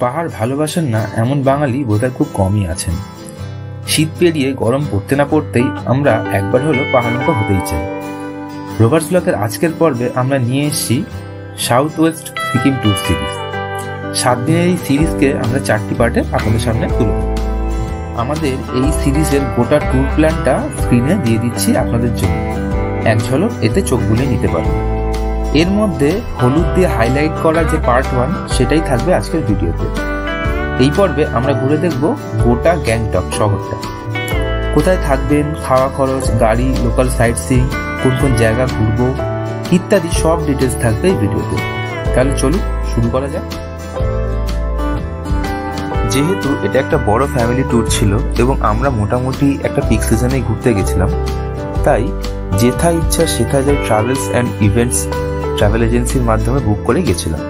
পাহাড় ভালোবাসেন না এমন বাঙালি বোধহয় খুব কমই আছেন। শীত পেরিয়ে গরম পড়তে না পড়তেই আমরা একবার হলো পাহাড়মুখো হতেই চাই। রোভার্স ব্লকের আজকের পর্বে আমরা নিয়ে এসেছি south West Sikkim tour series. 7 দিনের এই সিরিজকে আমরা 4টি পার্টে আপনাদের সামনে তুলব। আমাদের এই সিরিজের গোটা ট্যুর প্ল্যানটা স্ক্রিনে দিয়ে দিচ্ছি আপনাদের জন্য, এক ঝলক এতে চোখ বুলিয়ে নিতে পারবেন। এর মধ্যে হলুদ দিয়ে হাইলাইট করা যে পার্ট 1 সেটাই থাকবে আজকের ভিডিওতে। এই পর্বে আমরা ঘুরে দেখব গোটা গ্যাংটক শহরটা। কোথায় থাকবেন, খাওয়া খরচ, গাড়ি, লোকাল সাইট সিইং, কোন কোন জায়গা ঘুরবো ইত্যাদি সব ডিটেলস থাকবে এই ভিডিওতে। তাহলে চলুন শুরু করা যাক। যেহেতু এটা একটা বড় ফ্যামিলি ট্যুর ছিল এবং আমরা মোটামুটি একটা পিক সিজনে ঘুরতে গেছিলাম, তাই যেথা ইচ্ছা সেথা যাই ট্রাভেলস অ্যান্ড ইভেন্টস ট্রাভেল এজেন্সির মাধ্যমে বুক করে গেছিলাম।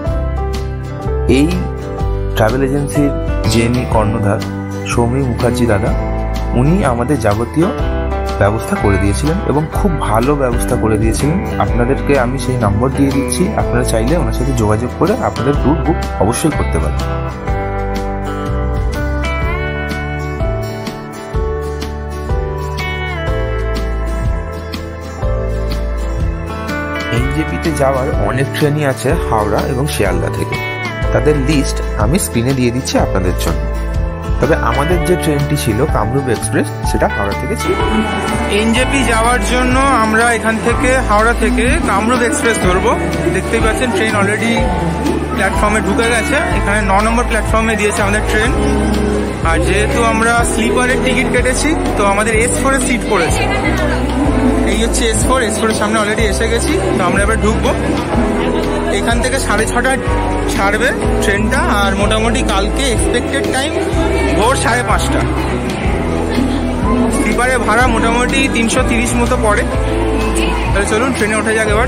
এই ট্রাভেল এজেন্সির যিনি কর্ণধার সৌমি মুখার্জি দাদা, উনি আমাদের যাবতীয় ব্যবস্থা করে দিয়েছিলেন এবং খুব ভালো ব্যবস্থা করে দিয়েছিলেন। আপনাদেরকে আমি সেই নম্বর দিয়ে দিচ্ছি, আপনারা চাইলে ওনার সাথে যোগাযোগ করে আপনাদের ট্যুর বুক অবশ্যই করতে পারেন। এনজেপিতে যাওয়ার অনেক ট্রেনই আছে হাওড়া এবং শিয়ালদা থেকে, তাদের লিস্ট আমি স্ক্রিনে দিয়ে দিচ্ছি আপনাদের জন্য। তবে আমাদের যে ট্রেনটি ছিল কামরূপ এক্সপ্রেস, সেটা হাওড়া থেকে ছিল। এনজেপি যাওয়ার জন্য আমরা এখান থেকে হাওড়া থেকে কামরূপ এক্সপ্রেস ধরবো। দেখতেই পাচ্ছেন ট্রেন অলরেডি প্ল্যাটফর্মে ঢুকে গেছে। এখানে 9 নম্বর প্ল্যাটফর্মে দিয়েছে আমাদের ট্রেন। আর যেহেতু আমরা স্লিপারের টিকিট কেটেছি, তো আমাদের S4 এর সিট পড়েছে। এই হচ্ছে S4 এর সামনে অলরেডি এসে গেছি। তো আমরা এবার ঢুকবো। এখান থেকে 6:30 ছাড়বে ট্রেনটা। আর মোটামুটি কালকে এক্সপেক্টেড টাইম ভোর 5:30। স্লিপারে ভাড়া মোটামুটি 330 মতো পড়ে। তাহলে চলুন ট্রেনে ওঠা যাক এবার।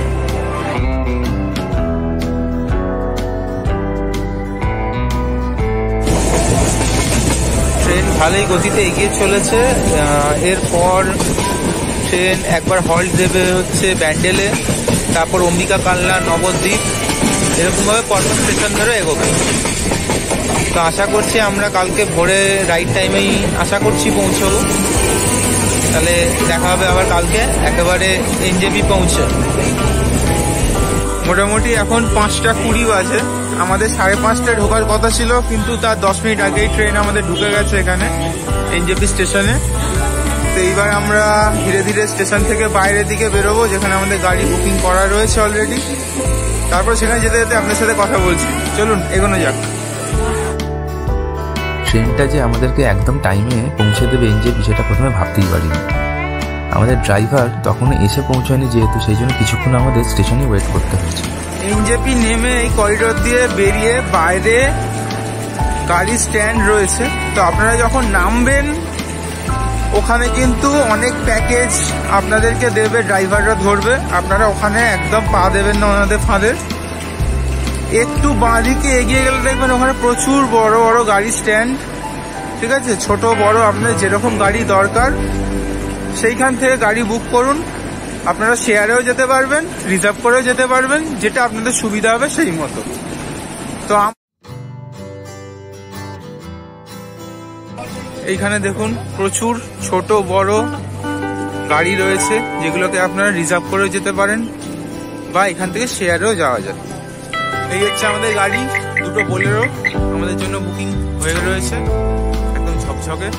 ট্রেন ভালোই গতিতে এগিয়ে চলেছে। এরপর ট্রেন একবার হল্ট দেবে হচ্ছে ব্যান্ডেলে, তারপর অম্বিকা কালনা, নবদ্বীপ, এরকমভাবে পরপর স্টেশন ধরে এগোবে। তো আশা করছি আমরা কালকে ভোরে রাইট টাইমেই আশা করছি পৌঁছবো। তাহলে দেখা হবে আবার কালকে একেবারে এনজেপি পৌঁছে। মোটামুটি এখন 5:20 বাজে। আমাদের 5:30টায় ঢোকার কথা ছিল, কিন্তু তার 10 মিনিট আগেই ট্রেন আমাদের ঢুকে গেছে এখানে এনজেপি স্টেশনে। তো এইবার আমরা ধীরে ধীরে স্টেশন থেকে বাইরের দিকে বেরোবো, যেখানে আমাদের গাড়ি বুকিং করা রয়েছে অলরেডি। তারপর সেখানে যেতে যেতে আপনার সাথে কথা বলছি। চলুন এগোনো যাক। ট্রেনটা যে আমাদেরকে একদম টাইমে পৌঁছে দেবে এনজেপি, সেটা প্রথমে ভাবতেই পারিনি। আমাদের ড্রাইভার তখনও এসে পৌঁছায়নি, যেহেতু সেই জন্য কিছুক্ষণ আমাদের স্টেশনে ওয়েট করতে হয়েছে। এনজেপি নেমে এই করিডোর দিয়ে বেরিয়ে বাইরে গাড়ি স্ট্যান্ড রয়েছে। তো আপনারা যখন নামবেন ওখানে কিন্তু অনেক প্যাকেজ আপনাদেরকে দেবে, ড্রাইভাররা ধরবে। আপনারা ওখানে একদম পা দেবেন না ওনাদের ফাঁদে। একটু বাঁদিকে এগিয়ে গেলে দেখবেন ওখানে প্রচুর বড় বড় গাড়ি স্ট্যান্ড। ঠিক আছে, ছোট বড় আপনাদের যেরকম গাড়ি দরকার সেইখান থেকে গাড়ি বুক করুন। আপনারা শেয়ারেও যেতে পারবেন, রিজার্ভ করেও যেতে পারবেন, যেটা আপনাদের সুবিধা হবে সেই মতো। তো এইখানে দেখুন প্রচুর ছোট বড় গাড়ি রয়েছে, যেগুলোকে আপনারা রিজার্ভ করেও যেতে পারেন বা এখান থেকে শেয়ারেও যাওয়া যায়। এই হচ্ছে আমাদের গাড়ি, দুটো বোলেরো আমাদের জন্য বুকিং হয়ে রয়েছে, একদম ঝকঝকে।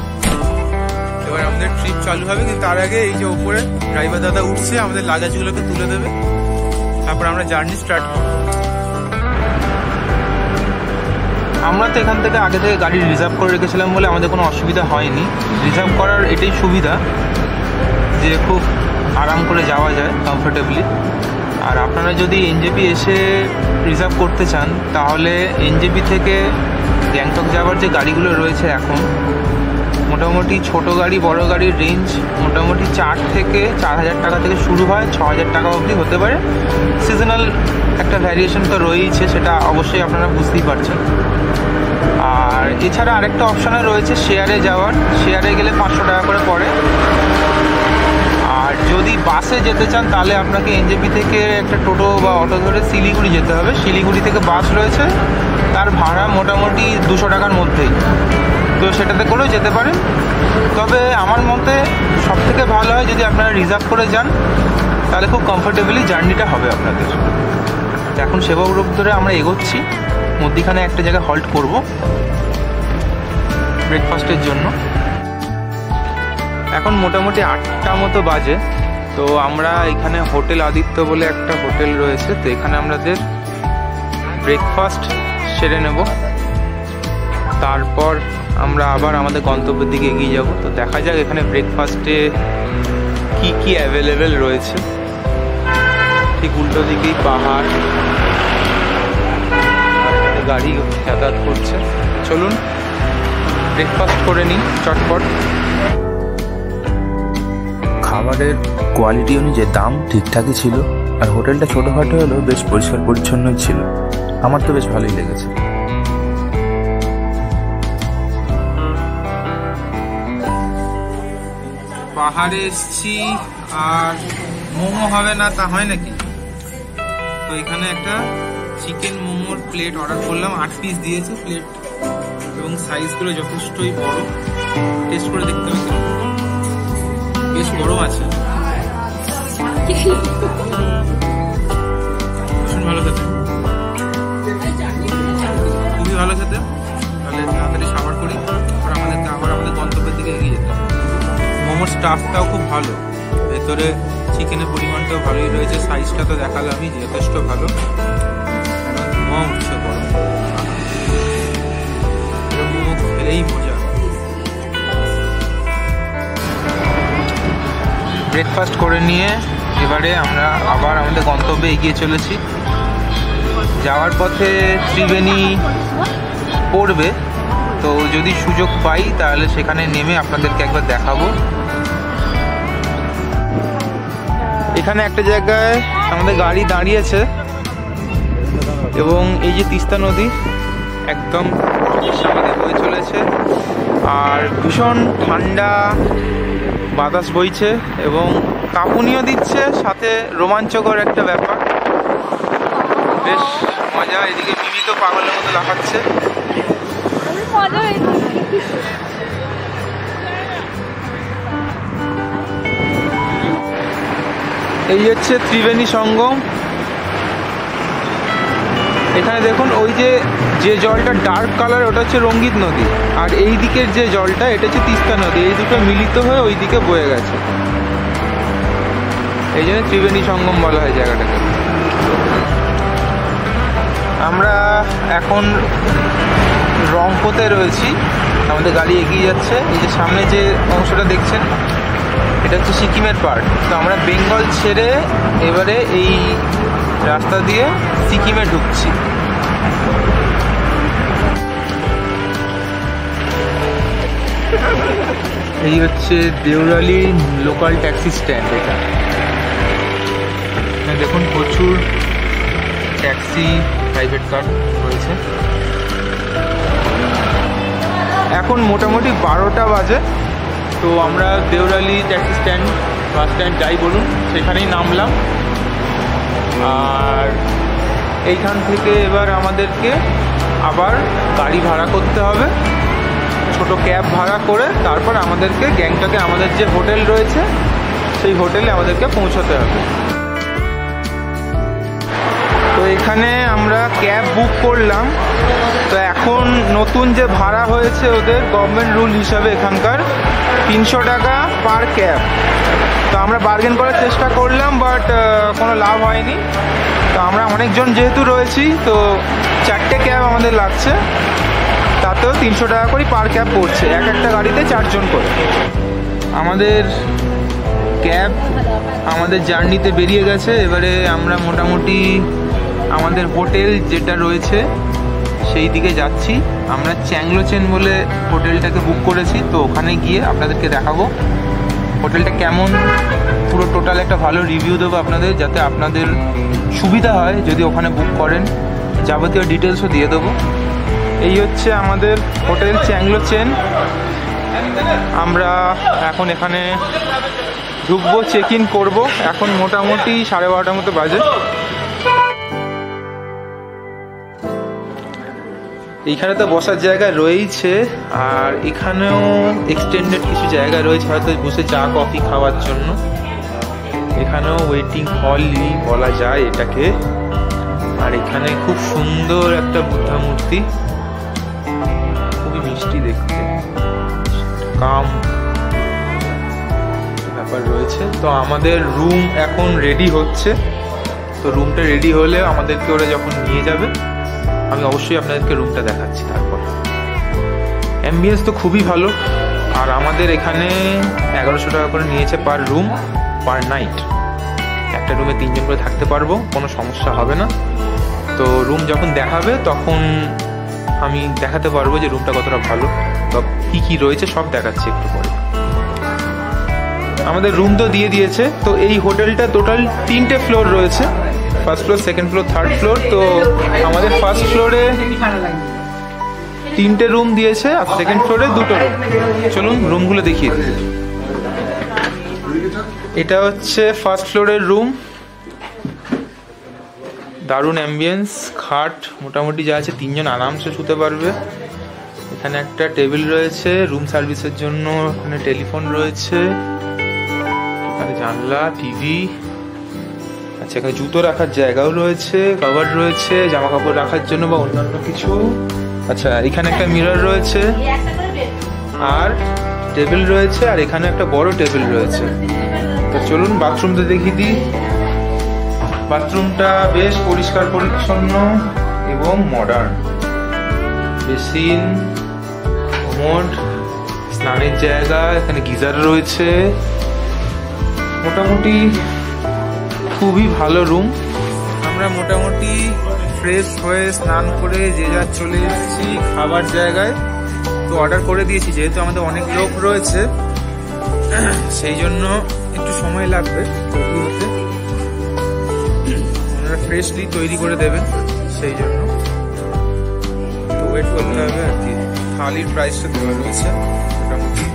এবার আমাদের ট্রিপ চালু হবে, কিন্তু তার আগে এই যে ওপরে ড্রাইভার দাদা উঠছে, আমাদের লাগেজগুলোকে তুলে দেবে, তারপর আমরা জার্নি স্টার্ট করব। আমরা তো এখান থেকে আগে থেকে গাড়ি রিজার্ভ করে রেখেছিলাম বলে আমাদের কোনো অসুবিধা হয়নি। রিজার্ভ করার এটাই সুবিধা যে খুব আরাম করে যাওয়া যায় কমফোর্টেবলি। আর আপনারা যদি এনজেপি এসে রিজার্ভ করতে চান, তাহলে এনজেপি থেকে গ্যাংটক যাওয়ার যে গাড়িগুলো রয়েছে এখন, মোটামুটি ছোট গাড়ি বড় গাড়ির রেঞ্জ মোটামুটি 4 থেকে 4,000 টাকা থেকে শুরু হয়, 6,000 টাকা অবধি হতে পারে। সিজনাল একটা ভ্যারিয়েশন তো রয়েছে, সেটা অবশ্যই আপনারা বুঝতেই পারছেন। আর এছাড়া আরেকটা অপশানে রয়েছে শেয়ারে যাওয়ার। শেয়ারে গেলে 500 টাকা করে পড়ে। আর যদি বাসে যেতে চান তাহলে আপনাকে এনজেপি থেকে একটা টোটো বা অটো ধরে শিলিগুড়ি যেতে হবে। শিলিগুড়ি থেকে বাস রয়েছে, তার ভাড়া মোটামুটি 200 টাকার মধ্যেই, তো সেটাতে করেও যেতে পারেন। তবে আমার মতে সবথেকে ভালো হয় যদি আপনারা রিজার্ভ করে যান, তাহলে খুব কমফোর্টেবলি জার্নিটা হবে আপনাদের। এখন সেবাগ্রুপ ধরে আমরা এগোচ্ছি, মধ্যিখানে একটা জায়গায় হল্ট করব ব্রেকফাস্টের জন্য। এখন মোটামুটি 8টা মতো বাজে, তো আমরা এখানে হোটেল আদিত্য বলে একটা হোটেল রয়েছে, তো এখানে আমাদের ব্রেকফাস্ট সেরে নেব, তারপর আমরা আবার আমাদের গন্তব্যের দিকে এগিয়ে যাব। তো দেখা যাক এখানে ব্রেকফাস্টে কি কি অ্যাভেলেবেল রয়েছে। ঠিক উল্টো দিকেই পাহাড়, গাড়ি যাতায়াত করছে। চলুন ব্রেকফাস্ট করে নিই চটপট। খাবারের কোয়ালিটি অনুযায়ী দাম ঠিকঠাকই ছিল, আর হোটেলটা ছোটোখাটো হলেও বেশ পরিষ্কার পরিচ্ছন্নই ছিল। আমার তো বেশ ভালোই লেগেছে। পাহাড়ে এসছি আর মোমো হবে না তা হয় নাকি? তো এখানে একটা চিকেন মোমোর প্লেট অর্ডার করলাম, 8 পিস দিয়েছে প্লেট, এবং সাইজগুলো যথেষ্টই বড়। টেস্ট করে দেখতে হবে, বেশ বড় আছে, ভীষণ ভালো খেতে, খুবই ভালো খেতে। তাহলে তাড়াতাড়ি সাবার করি আর আমাদেরকে আবার আমাদের গন্তব্যের দিকে এগিয়ে যেতে হবে। মোমোর স্টাফটাও খুব ভালো, ভেতরে চিকেনের পরিমাণটাও ভালোই রয়েছে, সাইজটা তো দেখালাম আমি, যথেষ্ট ভালো। মোমো উঠছে বড়, মোমো খেলেই মজা। ব্রেকফাস্ট করে নিয়ে এবারে আমরা আবার আমাদের গন্তব্যে এগিয়ে চলেছি। যাওয়ার পথে ত্রিবেণী পড়বে, তো যদি সুযোগ পাই তাহলে সেখানে নেমে আপনাদেরকে একবার দেখাবো। এখানে একটা জায়গায় আমাদের গাড়ি দাঁড়িয়েছে, এবং এই যে তিস্তা নদী একদম সামনে বয়ে চলেছে, আর ভীষণ ঠান্ডা বাতাস বইছে এবং কাঁপুনিও দিচ্ছে, সাথে রোমাঞ্চকর একটা ব্যাপার, বেশ মজা। এদিকে মিমি তো পাগলের মতো লাফাচ্ছে। এই হচ্ছে ত্রিবেণী সঙ্গম। এখানে দেখুন ওই যে জলটা ডার্ক কালার, ওটা হচ্ছে রঙ্গিত নদী, আর এই দিকের যে জলটা এটা হচ্ছে তিস্তা নদী। এই দুটো মিলিত হয়ে ওই দিকে বয়ে গেছে, এই জন্য ত্রিবেণী সঙ্গম বলা হয় জায়গাটাকে। আমরা এখন রংপুতে রয়েছি, আমাদের গাড়ি এগিয়ে যাচ্ছে। এই যে সামনে যে অংশটা দেখছেন এটা হচ্ছে সিকিমের পার্ট। তো আমরা বেঙ্গল ছেড়ে এবারে এই রাস্তা দিয়ে সিকিমে ঢুকছি। এই হচ্ছে দেউরালি লোকাল ট্যাক্সি স্ট্যান্ড। এখানে দেখুন প্রচুর ট্যাক্সি, প্রাইভেট কার রয়েছে। এখন মোটামুটি 12টা বাজে, তো আমরা Deorali taxi stand, bus stand যাই বলুন, সেখানেই নামলাম। আর এইখান থেকে এবার আমাদেরকে আবার গাড়ি ভাড়া করতে হবে, ছোট ক্যাব ভাড়া করে তারপর আমাদেরকে গ্যাংটকে আমাদের যে হোটেল রয়েছে সেই হোটেলে আমাদেরকে পৌঁছতে হবে। তো এখানে আমরা ক্যাব বুক করলাম। তো এখন নতুন যে ভাড়া হয়েছে ওদের গভর্নমেন্ট রুল হিসাবে এখানকার 300 টাকা পার ক্যাব। তো আমরা বার্গেন করার চেষ্টা করলাম, বাট কোনো লাভ হয়নি। তো আমরা অনেকজন যেহেতু রয়েছি, তো 4টে ক্যাব আমাদের লাগছে, তাতেও 300 টাকা করে পার ক্যাব পড়ছে, একটা গাড়িতে 4 জন করে। আমাদের ক্যাব আমাদের জার্নিতে বেরিয়ে গেছে। এবারে আমরা মোটামুটি আমাদের হোটেল যেটা রয়েছে সেই দিকে যাচ্ছি। আমরা চ্যাংলোচেন বলে হোটেলটাকে বুক করেছি, তো ওখানে গিয়ে আপনাদেরকে দেখাবো হোটেলটা কেমন, পুরো টোটাল একটা ভালো রিভিউ দেবো আপনাদের, যাতে আপনাদের সুবিধা হয় যদি ওখানে বুক করেন। যাবতীয় ডিটেলসও দিয়ে দেবো। এই হচ্ছে আমাদের হোটেল চ্যাংলোচেন। আমরা এখন এখানে ঢুকবো, চেক ইন করবো। এখন মোটামুটি 12:30 মতো বাজে। এইখানে তো বসার জায়গা রয়েছে, আর এখানেও এক্সটেন্ডেড কিছু জায়গা রয়েছে হয়তো বসে চা কফি খাওয়ার জন্য। এখানেও ওয়েটিং হলই বলা যায় এটাকে। আর এখানে খুব সুন্দর একটা বুদ্ধা মূর্তি, খুবই মিষ্টি দেখতে, কাম ব্যাপার রয়েছে। তো আমাদের রুম এখন রেডি হচ্ছে, তো রুমটা রেডি হলে আমাদেরকে ওরা যখন নিয়ে যাবে আমি অবশ্যই আপনাদেরকে রুমটা দেখাচ্ছি। তারপর অ্যাম্বিয়েন্স তো খুবই ভালো, আর আমাদের এখানে 1100 টাকা করে নিয়েছে পার রুম পার নাইট। একটা রুমে 3 জন করে থাকতে পারবো, কোনো সমস্যা হবে না। তো রুম যখন দেখাবে তখন আমি দেখাতে পারবো যে রুমটা কতটা ভালো বা কী কী রয়েছে, সব দেখাচ্ছি একটু পরে। আমাদের রুম তো দিয়ে দিয়েছে। তো এই হোটেলটা টোটাল 3টে ফ্লোর রয়েছে, first floor, second floor, third floor. তো আমাদের ফার্স্ট ফ্লোরে 3টে রুম দিয়েছে আর সেকেন্ড ফ্লোরে 2টো রুম। চলুন রুমগুলো দেখিয়ে দিই। এটা হচ্ছে ফার্স্ট ফ্লোরের রুম, দারুণ অ্যাম্বিয়েন্স, খাট মোটামুটি যা আছে 3 জন আরামসে শুতে পারবে। এখানে একটা টেবিল রয়েছে রুম সার্ভিসের জন্য, এখানে টেলিফোন রয়েছে, এখানে জানলা, টিভি। আচ্ছা, এখানে জুতো রাখার জায়গাও রয়েছে, কভার রয়েছে জামা কাপড় রাখার জন্য বা অন্যান্য কিছু। আচ্ছা, এখানে একটা মিরর রয়েছে আর টেবিল রয়েছে, আর এখানে একটা বড় টেবিল রয়েছে। তো চলুন বাথরুমটা দেখিয়ে দিই। বাথরুমটা বেশ পরিষ্কার পরিচ্ছন্ন এবং মডার্ন। বেসিন, কমোড, স্নানের জায়গা, এখানে গিজার রয়েছে। মোটামুটি খুবই ভালো রুম। আমরা মোটামুটি ফ্রেশ হয়ে স্নান করে যে যা চলে এসেছি খাবার জায়গায়। তো অর্ডার করে দিয়েছি, যেহেতু আমাদের অনেক লোক রয়েছে সেই জন্য একটু সময় লাগবে তৈরি হতে। ওনারা ফ্রেশলি তৈরি করে দেবেন, সেই জন্য তো ওয়েট করতে হবে আর কি। থালির প্রাইসটা দেওয়া রয়েছে মোটামুটি,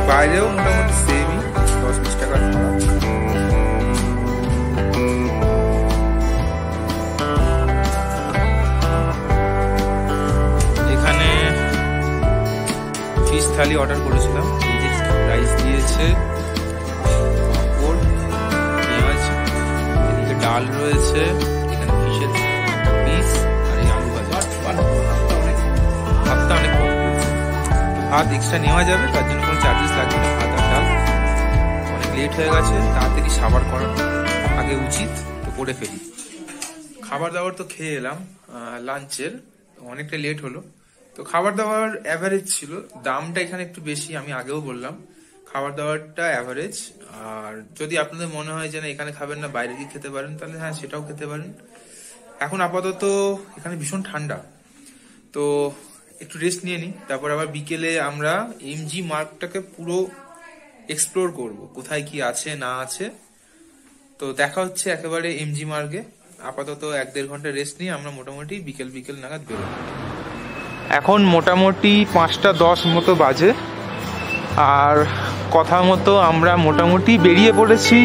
বাইরেও মোটামুটি সেমই, 10-20 টাকার ফারাক। এখানে ফিশ থালি অর্ডার করেছিলাম, এই যে রাইস দিয়েছে, পাঁপড়, পেঁয়াজ, এদিকে ডাল রয়েছে, এখানে ফিশের একটা পিস আর এই আলু ভাজা। ভাতটা অনেক কম রয়েছে, ভাত এক্সট্রা নেওয়া যাবে, তার জন্য কোনো চার্জেস লাগবে না। ভাত আর ডাল। অনেক লেট হয়ে গেছে, তাড়াতাড়ি সাবার করা আগে উচিত, তো করে ফেলি। খাবার দাবার তো খেয়ে এলাম লাঞ্চের, অনেকটা লেট হলো। তো খাবার দাবার অ্যাভারেজ ছিল, দামটা এখানে একটু বেশি, আমি আগেও বললাম। খাবার দাবারটা অ্যাভারেজ, আর যদি আপনাদের মনে হয় যে না এখানে খাবেন না বাইরে গিয়ে খেতে পারেন, তাহলে হ্যাঁ সেটাও খেতে পারেন। এখন আপাতত এখানে ভীষণ ঠান্ডা, তো একটু রেস্ট নিয়ে নিই, তারপর আবার বিকেলে আমরা এমজি মার্গটাকে পুরো এক্সপ্লোর করব, কোথায় কি আছে না আছে। তো দেখা হচ্ছে একেবারে এমজি মার্গে। আপাতত 1-1.5 ঘন্টা রেস্ট নিয়ে আমরা মোটামুটি বিকেল নাগাদ বেরোবো। এখন মোটামুটি 5:10 মতো বাজে, আর কথা মতো আমরা মোটামুটি বেরিয়ে পড়েছি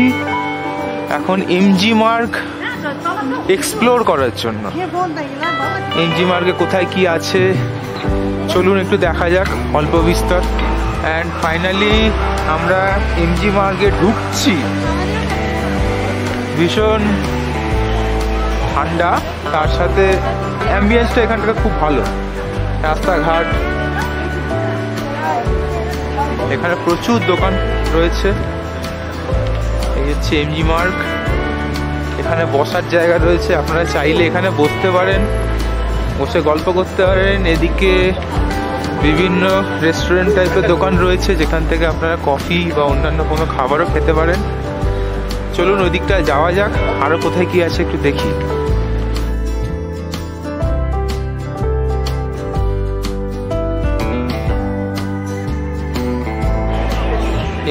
এখন এমজি মার্গ এক্সপ্লোর করার জন্য। এমজি মার্গে কোথায় কি আছে চলুন একটু দেখা যাক অল্প বিস্তর। অ্যান্ড ফাইনালি আমরা এমজি মার্গে ঢুকছি। ভীষণ ঠান্ডা, তার সাথে অ্যাম্বিয়েন্সটা এখানটা খুব ভালো, রাস্তাঘাট, এখানে প্রচুর দোকান রয়েছে। এই হচ্ছে এমজি মার্গ, এখানে বসার জায়গা রয়েছে, আপনারা চাইলে এখানে বসতে পারেন, বসে গল্প করতে পারেন। এদিকে বিভিন্ন রেস্টুরেন্ট টাইপের দোকান রয়েছে, যেখান থেকে আপনারা কফি বা অন্যান্য কোনো খাবারও খেতে পারেন। চলুন ওই দিকটা যাওয়া যাক, আরো কোথায় কি আছে একটু দেখি।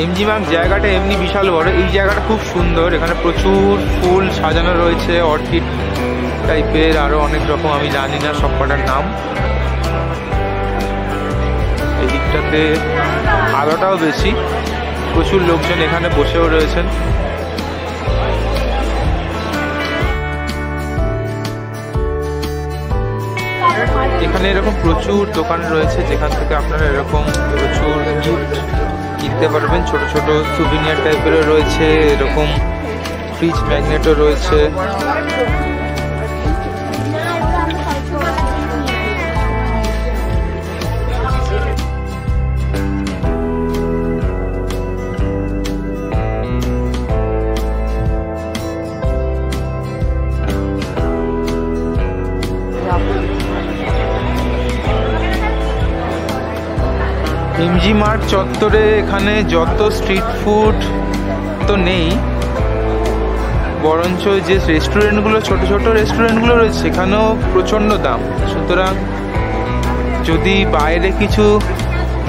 এমজি মার্গ জায়গাটা এমনি বিশাল বড়, এই জায়গাটা খুব সুন্দর, এখানে প্রচুর ফুল সাজানো রয়েছে, অর্কিড টাইপের, আরো অনেক রকম, আমি জানি না সব কটার নাম। এই দিকটাতে আলোটাও বেশি, প্রচুর লোকজন এখানে বসেও রয়েছেন। এখানে এরকম প্রচুর দোকান রয়েছে যেখান থেকে আপনারা এরকম প্রচুর গিফট কিনতে পারবেন। ছোট ছোট সুভিনিয়ার টাইপেরও রয়েছে, এরকম ফ্রিজ ম্যাগনেটও রয়েছে। এমজি মার্ট চত্বরে এখানে যত স্ট্রিট ফুড তো নেই, বরঞ্চ যে রেস্টুরেন্টগুলো ছোট ছোট রেস্টুরেন্টগুলো রয়েছে সেখানেও প্রচণ্ড দাম। সুতরাং যদি বাইরে কিছু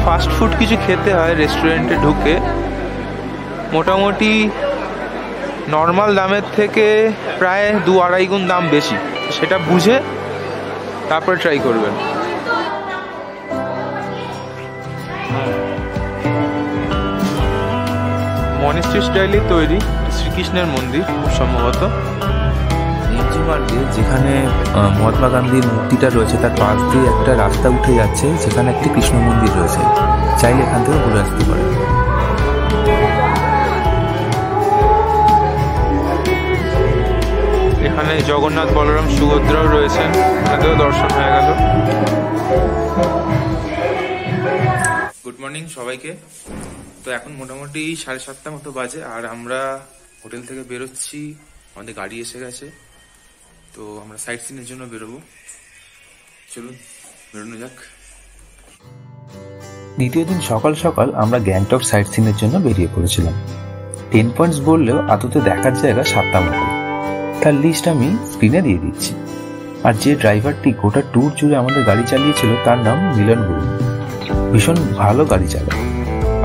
ফাস্ট ফুড কিছু খেতে হয় রেস্টুরেন্টে ঢুকে, মোটামুটি নর্মাল দামের থেকে প্রায় 2-2.5 গুণ দাম বেশি। সেটা বুঝে তারপরে ট্রাই করবেন। মনেস্ট্রি স্টাইলে তৈরি শ্রীকৃষ্ণের মন্দির খুব সম্ভবত। এমজি মার্টে যেখানে মহাত্মা গান্ধীর মূর্তিটা রয়েছে তার পাশ দিয়ে একটা রাস্তা উঠে যাচ্ছে, যেখানে একটি কৃষ্ণ মন্দির রয়েছে। চাইলে এখান থেকে ঘুরে আসতে পারেন। এখানে জগন্নাথ, বলরাম, সুভদ্রাও রয়েছেন, তাদেরও দর্শন হয়ে গেল। গুড মর্নিং সবাইকে। তো এখন মোটামুটি 7:30 মতো বাজে, আর আমরা হোটেল থেকে বেরোচ্ছি। আমাদের গাড়ি এসে গেছে, তো আমরা সাইট সিনের জন্য বেরোবো। চলুন বেরোনো যাক। দ্বিতীয় দিন সকাল সকাল আমরা গ্যাংটক সাইট সিনের জন্য বেরিয়ে পড়েছিলাম। 10 পয়েন্টস বললেও আদতে দেখার জায়গা 7টা মতো। তার লিস্ট আমি স্ক্রিনে দিয়ে দিচ্ছি। আর যে ড্রাইভারটি গোটা ট্যুর জুড়ে আমাদের গাড়ি চালিয়েছিল তার নাম মিলন গুরু। ভীষণ ভালো গাড়ি চালায়।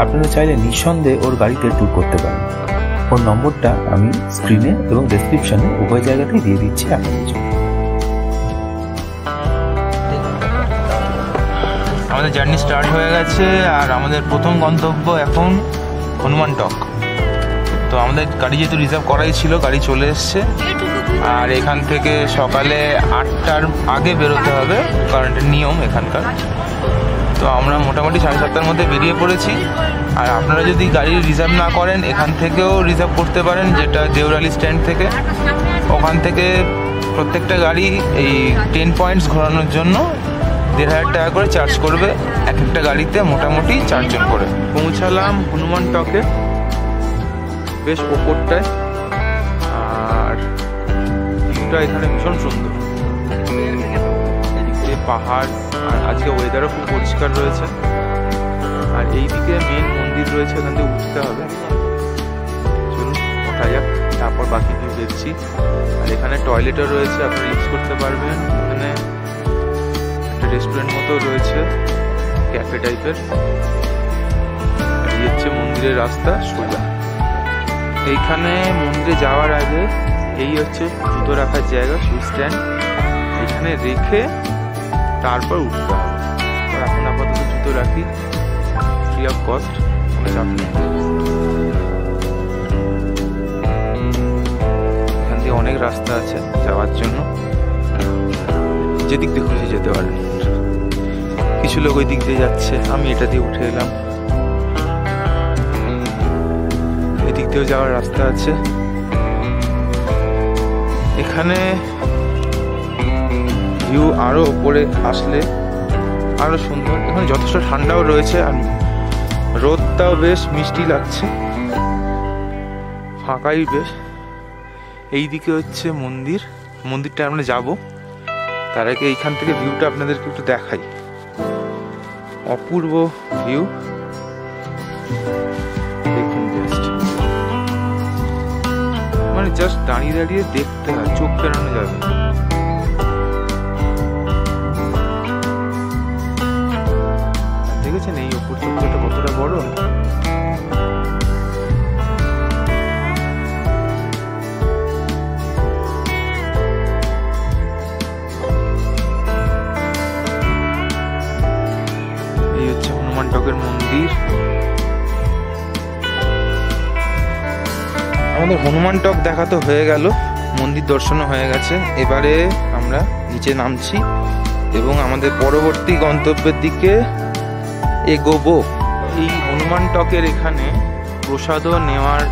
আপনারা চাইলে নিঃসন্দেহে ওর গাড়িতে ট্যুর করতে পারেন। ওর নম্বরটা আমি স্ক্রিনে এবং ডেসক্রিপশনে উভয় জায়গাতেই দিয়ে দিচ্ছি আপনাদের জন্য। আমাদের জার্নি স্টার্ট হয়ে গেছে, আর আমাদের প্রথম গন্তব্য এখন হনুমান টক। তো আমাদের গাড়ি যেহেতু রিজার্ভ করাই ছিল, গাড়ি চলে এসছে। আর এখান থেকে সকালে 8টার আগে বেরোতে হবে, কারণ এটা নিয়ম এখানকার। তো আমরা মোটামুটি 7:30টার মধ্যে বেরিয়ে পড়েছি। আর আপনারা যদি গাড়ি রিজার্ভ না করেন, এখান থেকেও রিজার্ভ করতে পারেন, যেটা দেওরালি স্ট্যান্ড থেকে। ওখান থেকে প্রত্যেকটা গাড়ি এই 10 পয়েন্টস ঘোরানোর জন্য 1,500 টাকা করে চার্জ করবে। এক একটা গাড়িতে মোটামুটি 4 জন করে। পৌঁছালাম হনুমান টকে, বেশ ওপরটায়। আর ভিউটা এখানে ভীষণ সুন্দর, এদিকে পাহাড়, আর আজকে ওয়েদারও খুব পরিষ্কার রয়েছে। আর এইদিকে মেন মন্দির রয়েছে, ওখান থেকে উঠতে হবে। চলুন ওঠা যাক, তারপর বাকি ভিউ দেখছি। আর এখানে টয়লেটও রয়েছে, আপনারা ইউজ করতে পারবেন। এখানে একটা রেস্টুরেন্ট মতো রয়েছে, ক্যাফে টাইপের। আর এই হচ্ছে মন্দিরের রাস্তা সোজা। এইখানে মন্দিরে যাওয়ার আগে এই হচ্ছে জুতো রাখার জায়গা, শু স্ট্যান্ড। এখানে রেখে তারপর উঠতে হবে। তো এখন আপাতত জুতো রাখি, ফ্রি অফ কস্ট, কোনো চাপ নেই। এখান থেকে অনেক রাস্তা আছে যাওয়ার জন্য, যেদিক দিয়ে খুশি যেতে পারেন। কিছু লোক ওই দিক দিয়ে যাচ্ছে, আমি এটা দিয়ে উঠে এলাম। এদিক দিয়েও যাওয়ার রাস্তা আছে। এখানে ভিউ আরো উপরে আসলে আরো সুন্দর। এখানে যথেষ্ট ঠান্ডাও রয়েছে, আর রোদটাও বেশ মিষ্টি লাগছে, ফাঁকাই বেশ। এইদিকে হচ্ছে মন্দির, মন্দিরটা আমরা যাব। তার আগে এইখান থেকে ভিউটা আপনাদেরকে একটু দেখাই। অপূর্ব ভিউ, দেখুন জাস্ট, মানে জাস্ট দাঁড়িয়ে দাঁড়িয়ে দেখতে হয়, চোখ ফেরানো যাবে। দেখেছেন এই অপর চক্রটা কতটা বড়? এই হচ্ছে হনুমান টকের মন্দির। আমাদের হনুমান টক দেখা তো হয়ে গেল, মন্দির দর্শনও হয়ে গেছে। এবারে আমরা নিচে নামছি, এবং আমাদের পরবর্তী গন্তব্যের দিকে এগোবো। এই হনুমান টকের এখানে প্রসাদও নেওয়ার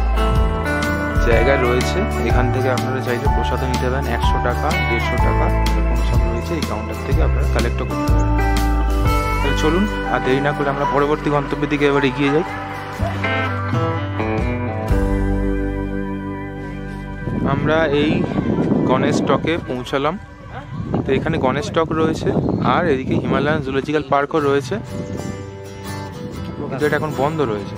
জায়গা রয়েছে। এখান থেকে আপনারা চাইলে প্রসাদও নিতে পারেন, 100 টাকা 150 টাকা এরকম সব রয়েছে। এই কাউন্টার থেকে আপনারা কালেক্টও করতে পারেন। তাহলে চলুন আর দেরি না করে আমরা পরবর্তী গন্তব্যের দিকে এবার এগিয়ে যাই। আমরা এই গণেশ টকে পৌঁছালাম। তো এখানে গণেশ টক রয়েছে আর এদিকে হিমালয়ান জুলজিক্যাল পার্কও রয়েছে, কিন্তু এটা এখন বন্ধ রয়েছে।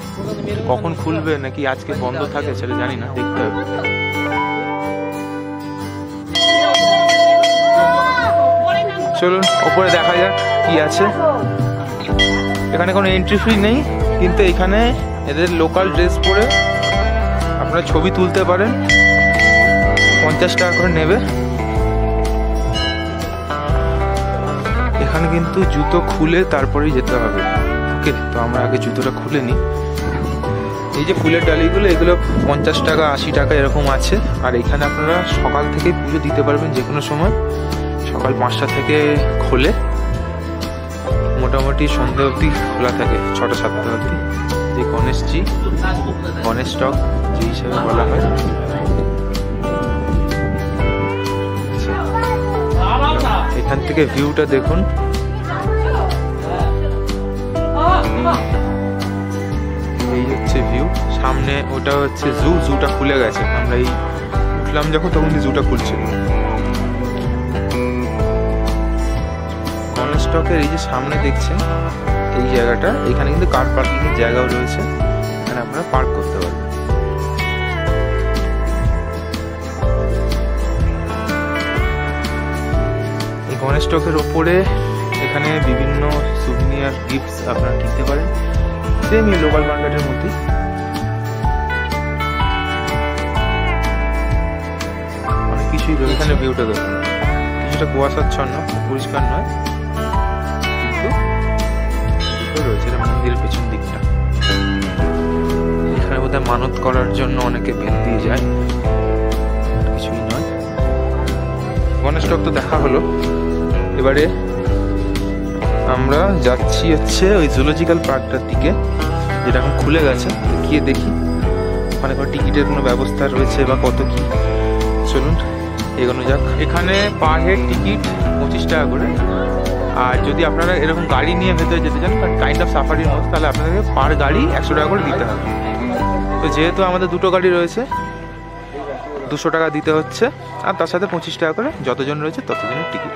কখন খুলবে নাকি আজকে বন্ধ থাকে সেটা জানি না, দেখতে হবে। চলুন ওপরে দেখা যাক কি আছে। এখানে কোনো এন্ট্রি ফি নেই, কিন্তু এখানে এদের লোকাল ড্রেস পরে আপনারা ছবি তুলতে পারেন, 50 টাকা করে নেবে। এখানে কিন্তু জুতো খুলে তারপরেই যেতে হবে। ওকে, তো আমরা আগে জুতোটা খুলে নিই। এই যে ফুলের ডালিগুলো, এগুলো 50 টাকা 80 টাকা এরকম আছে। আর এখানে আপনারা সকাল থেকে পুজো দিতে পারবেন যে কোনো সময়। সকাল 5টা থেকে খোলে, মোটামুটি সন্ধ্যে অবধি খোলা থাকে, 6টা 7টা অবধি। যে গণেশজি, গণেশ টক যে হিসাবে বলা হয়। এখান থেকে ভিউটা দেখুন। এই হচ্ছে ভিউ। সামনে ওটা হচ্ছে জুটা খুলে গেছে। আমরা এই উঠলাম যখন তখন জুটা খুলছিল। গণেশ টকের এই যে সামনে দেখছেন এই জায়গাটা, এখানে কিন্তু কার পার্কিং এর জায়গাও রয়েছে, এখানে আপনারা পার্ক করতে পারবেন। এই গণেশ টকের ওপরে এখানে বিভিন্ন সুভিনিয়ার গিফটস আপনারা কিনতে পারেন, সেম এই লোকাল মার্কেটের মধ্যে। অনেক কিছুই রয়েছে। এখানে ভিউটা দেখুন, কিছুটা কুয়াশাচ্ছন্ন, পরিষ্কার নয়, কিন্তু রয়েছে। এটা মন্দিরের পেছন দিকটা। এখানে বোধহয় মানত করার জন্য অনেকে বেল দিয়ে যায়, কিছুই নয়। গণেশ টক তো দেখা হলো, এবারে আমরা যাচ্ছি হচ্ছে ওই জুলজিক্যাল পার্কটার দিকে, যেটা এখন খুলে গেছে। গিয়ে দেখি ওখানে কোনো টিকিটের কোনো ব্যবস্থা রয়েছে বা কত কি। চলুন এগোনো যাক। এখানে পার হেড টিকিট 25 টাকা করে। আর যদি আপনারা এরকম গাড়ি নিয়ে ভেতরে যেতে চান, কাইন্ড অফ সাফারির মতো, তাহলে আপনাদেরকে পার গাড়ি 100 টাকা করে দিতে হবে। তো যেহেতু আমাদের দুটো গাড়ি রয়েছে, 200 টাকা দিতে হচ্ছে। আর তার সাথে 25 টাকা করে যতজন রয়েছে ততজনের টিকিট।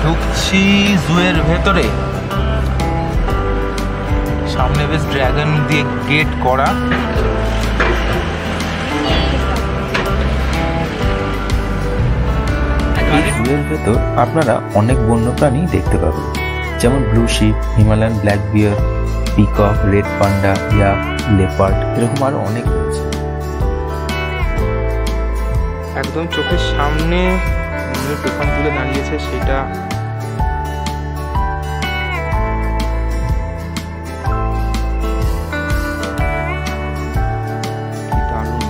ঢুকছি জুয়ের ভেতরে। সামনে বেশ ড্রাগন দিয়ে গেট করা। এই জুয়ের ভেতর আপনারা অনেক বন্যপ্রাণী দেখতে পাবেন, যেমন blue sheep, Himalayan black bear, peacock, red panda, yak, leopard, এরকম আরো অনেক রয়েছে। একদম চোখের সামনে পেখম তুলে দাঁড়িয়েছে, সেটা দারুণ।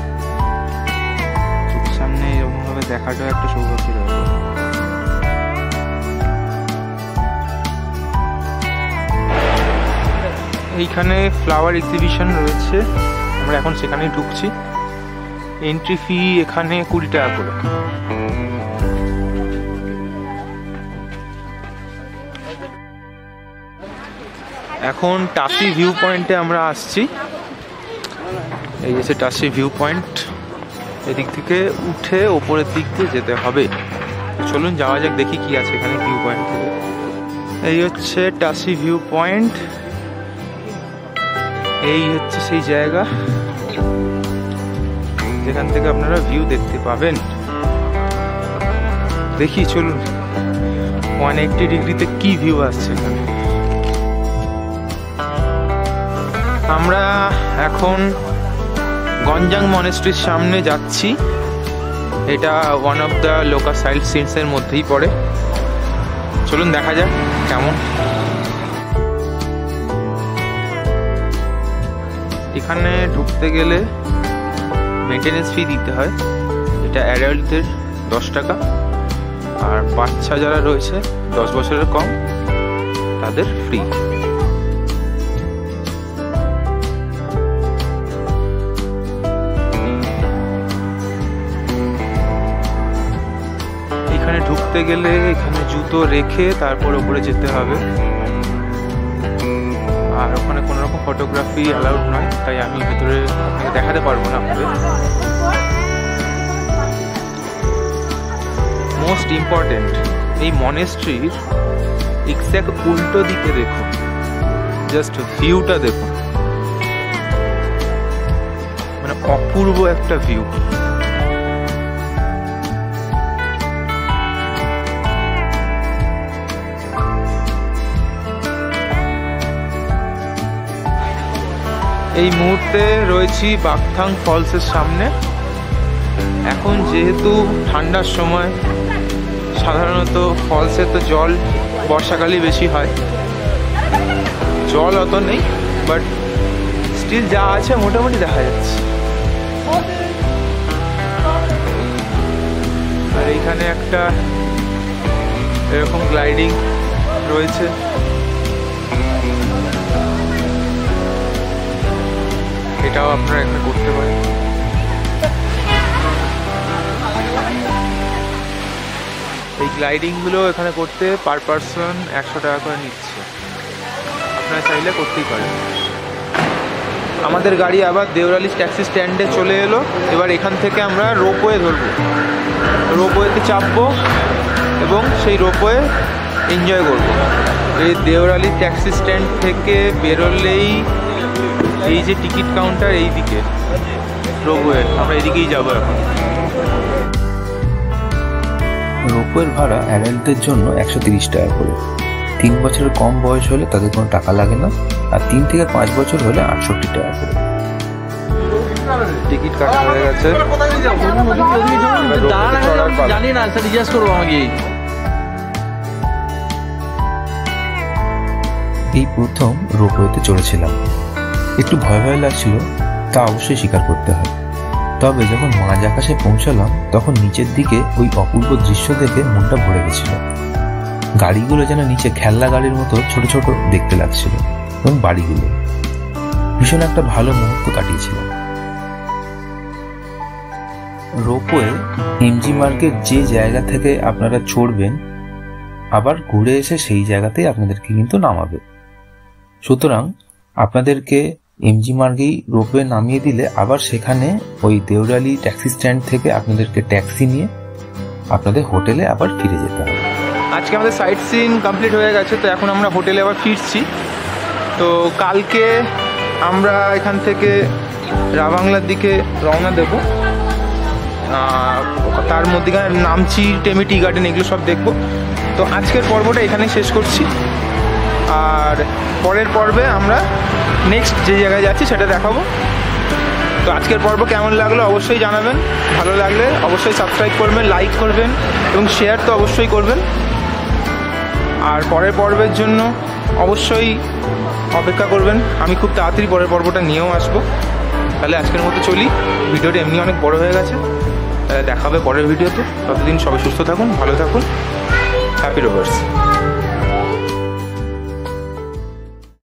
চোখের সামনে এরকম ভাবে দেখাটাও একটা সৌভাগ্যের ব্যাপার। এইখানে ফ্লাওয়ার এক্সিবিশন রয়েছে, আমরা এখন সেখানেই ঢুকছি। এন্ট্রি ফি এখানে 20 টাকা করে। এখন টাসি ভিউ পয়েন্টে আমরা আসছি। এই যে টাসি ভিউ পয়েন্ট, এদিক থেকে উঠে ওপরের দিক দিয়ে যেতে হবে। চলুন যাওয়া যাক, দেখি কি আছে এখানে ভিউ পয়েন্ট থেকে। এই হচ্ছে টাসি ভিউ পয়েন্ট। এই হচ্ছে সেই জায়গা যেখান থেকে আপনারা ভিউ দেখতে পাবেন। দেখি চলুন 180 ডিগ্রিতে কি ভিউ আসছে এখানে। আমরা এখন গঞ্জাং মনেস্ট্রির সামনে যাচ্ছি। এটা ওয়ান অফ দ্য লোকাল সাইট সিনসের মধ্যেই পড়ে। চলুন দেখা যাক কেমন। এখানে ঢুকতে গেলে মেনটেনেন্স ফি দিতে হয়। এটা অ্যাডাল্টদের 10 টাকা, আর বাচ্চা যারা রয়েছে 10 বছরের কম তাদের ফ্রি। এখানে ঢুকতে গেলে এখানে জুতো রেখে তারপর উপরে যেতে হবে, আর ওখানে কোনো রকম ফটোগ্রাফি অ্যালাউড নয়, তাই আমি ভেতরে আপনাকে দেখাতে পারবো না আপনাদের। মোস্ট ইম্পর্টেন্ট, এই মনেস্ট্রির এক্স্যাক্ট উল্টো দিকে দেখুন, জাস্ট ভিউটা দেখুন, মানে অপূর্ব একটা ভিউ। এই মুহূর্তে রয়েছি বাকথাং ফলসের সামনে। এখন যেহেতু ঠান্ডার সময়, সাধারণত ফলসে তো জল বর্ষাকালেই বেশি হয়, জল অত নেই, বাট স্টিল যা আছে মোটামুটি দেখা যাচ্ছে। আর এইখানে একটা এরকম গ্লাইডিং রয়েছে, এটাও আপনারা এখানে করতে পারেন। এই গ্লাইডিংগুলো এখানে করতে পার পারসন 100 টাকা করে নিচ্ছে, আপনারা চাইলে করতেই পারেন। আমাদের গাড়ি আবার দেওরালি ট্যাক্সি স্ট্যান্ডে চলে এলো। এবার এখান থেকে আমরা রোপওয়ে ধরবো, রোপওয়েতে চাপবো এবং সেই রোপওয়ে এনজয় করবো। এই দেওরালি ট্যাক্সি স্ট্যান্ড থেকে বেরোলেই এই যে টিকিট কাউন্টার, এই দিকে রোপওয়ে, আমরা এদিকেই যাবো এখন। রোপওয়ের ভাড়া অ্যাডাল্টদের জন্য 130 টাকা করে। 3 বছরের কম বয়স হলে তাদের কোনো টাকা লাগে না, আর 3 থেকে 5 বছর হলে 68 টাকা করে। টিকিট কাটা হয়ে গেছে, জানি না, সেটা জিজ্ঞেস করবো আমাকে। এই প্রথম রোপওয়েতে চড়েছিলাম, একটু ভয় ভয় লাগছিল, তা অবশ্যই স্বীকার করতে হয়। তবে যখন মাঝ আকাশে পৌঁছালাম তখন নিচের দিকে ওই অপূর্ব দৃশ্য দেখে মনটা ভরে গেছিল। গাড়িগুলো যেন নিচে খেলনা গাড়ির মতো ছোট ছোট দেখতে লাগছিল, এবং বাড়িগুলো। ভীষণ একটা ভালো মুহূর্ত কাটিয়েছিলাম। রোপওয়ে এমজি মার্গের যে জায়গা থেকে আপনারা চড়বেন, আবার ঘুরে এসে সেই জায়গাতেই আপনাদেরকে কিন্তু নামাবে। সুতরাং আপনাদেরকে এমজি মার্গেই রোপওয়ে নামিয়ে দিলে আবার সেখানে ওই দেওরালি ট্যাক্সি স্ট্যান্ড থেকে আপনাদেরকে ট্যাক্সি নিয়ে আপনাদের হোটেলে আবার ফিরে যেতে হবে। আজকে আমাদের সাইট সিন কমপ্লিট হয়ে গেছে, তো এখন আমরা হোটেলে আবার ফিরছি। তো কালকে আমরা এখান থেকে রাবাংলার দিকে রওনা দেবো, তার মধ্যেখানে নামচি, টেমি টি গার্ডেন, এগুলো সব দেখবো। তো আজকের পর্বটা এখানেই শেষ করছি, আর পরের পর্বে আমরা নেক্সট যে জায়গায় যাচ্ছি সেটা দেখাবো। তো আজকের পর্ব কেমন লাগলো অবশ্যই জানাবেন, ভালো লাগলে অবশ্যই সাবস্ক্রাইব করবেন, লাইক করবেন এবং শেয়ার তো অবশ্যই করবেন। আর পরের পর্বের জন্য অবশ্যই অপেক্ষা করবেন, আমি খুব তাড়াতাড়ি পরের পর্বটা নিয়েও আসবো। তাহলে আজকের মতো চলি, ভিডিওটা এমনি অনেক বড় হয়ে গেছে, তাহলে দেখা হবে পরের ভিডিওতে। ততদিন সবাই সুস্থ থাকুন, ভালো থাকুন, হ্যাপি রোভার্স।